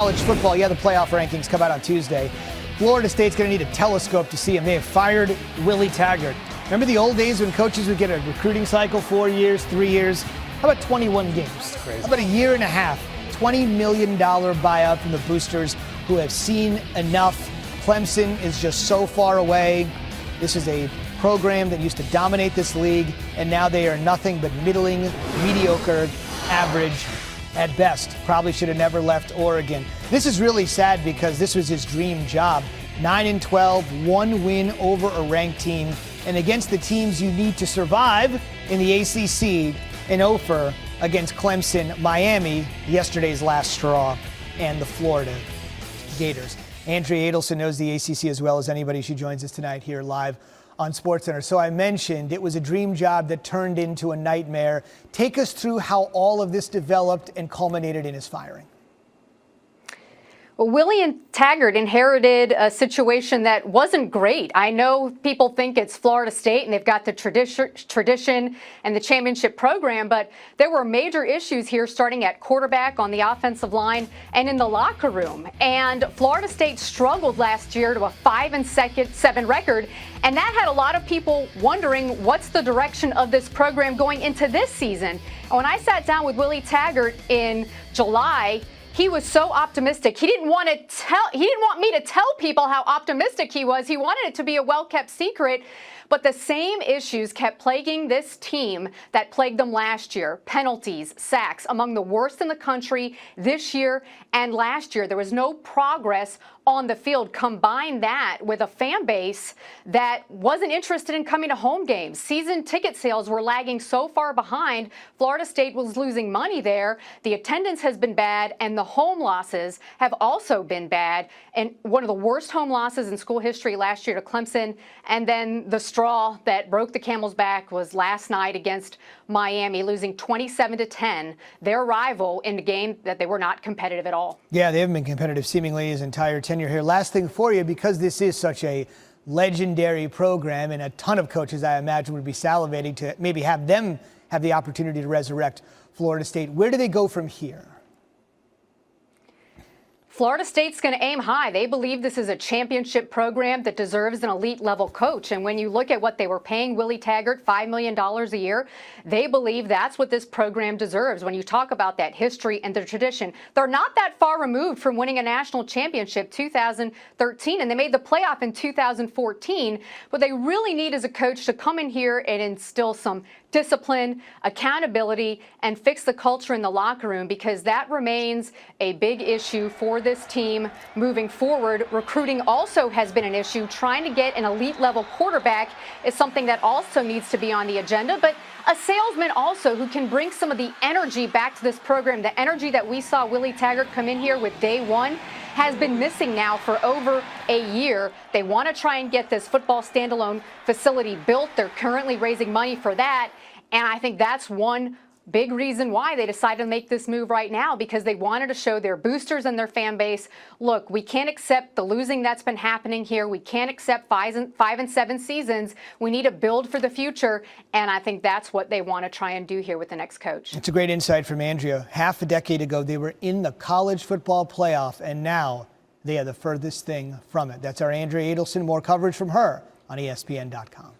College football, the playoff rankings come out on Tuesday. Florida State's going to need a telescope to see him. They have fired Willie Taggart. Remember the old days when coaches would get a recruiting cycle, 4 years, 3 years? How about 21 games? Crazy. How about a year and a half? $20 million buyout from the boosters who have seen enough. Clemson is just so far away. This is a program that used to dominate this league, and now they are nothing but middling, mediocre, average at best. Probably should have never left Oregon. This is really sad because this was his dream job. 9-12, one win over a ranked team, and against the teams you need to survive in the ACC, an offer against Clemson, Miami, yesterday's last straw, and the Florida Gators. Andrea Adelson knows the ACC as well as anybody. She joins us tonight here live on SportsCenter. So I mentioned it was a dream job that turned into a nightmare. Take us through how all of this developed and culminated in his firing. Well, Willie Taggart inherited a situation that wasn't great. I know people think it's Florida State and they've got the tradition and the championship program, but there were major issues here starting at quarterback, on the offensive line, and in the locker room. And Florida State struggled last year to a 5-7 record, and that had a lot of people wondering what's the direction of this program going into this season. And when I sat down with Willie Taggart in July, he was so optimistic. He didn't want me to tell people how optimistic he was. He wanted it to be a well-kept secret. But the same issues kept plaguing this team that plagued them last year. Penalties, sacks, among the worst in the country this year and last year. There was no progress on the field. Combine that with a fan base that wasn't interested in coming to home games. Season ticket sales were lagging so far behind. Florida State was losing money there. The attendance has been bad, and the home losses have also been bad. And one of the worst home losses in school history last year to Clemson. And then the straw that broke the camel's back was last night against Miami, losing 27-10, their rival, in a game that they were not competitive at all. Yeah, they haven't been competitive seemingly his entire tenure here. Last thing for you, because this is such a legendary program and a ton of coaches, I imagine, would be salivating to maybe have them have the opportunity to resurrect Florida State. Where do they go from here? Florida State's going to aim high. They believe this is a championship program that deserves an elite level coach. And when you look at what they were paying Willie Taggart, $5 million a year, they believe that's what this program deserves. When you talk about that history and the tradition, they're not that far removed from winning a national championship 2013, and they made the playoff in 2014. What they really need is a coach to come in here and instill some discipline, accountability, and fix the culture in the locker room, because that remains a big issue for this team moving forward. Recruiting also has been an issue. Trying to get an elite level quarterback is something that also needs to be on the agenda, but a salesman also who can bring some of the energy back to this program. The energy that we saw Willie Taggart come in here with day one has been missing now for over a year. They want to try and get this football standalone facility built. They're currently raising money for that. And I think that's one big reason why they decided to make this move right now, because they wanted to show their boosters and their fan base, look, we can't accept the losing that's been happening here. We can't accept 5-7 seasons. We need to build for the future. And I think that's what they want to try and do here with the next coach. It's a great insight from Andrea. Half a decade ago, they were in the college football playoff, and now they are the furthest thing from it. That's our Andrea Adelson. More coverage from her on ESPN.com.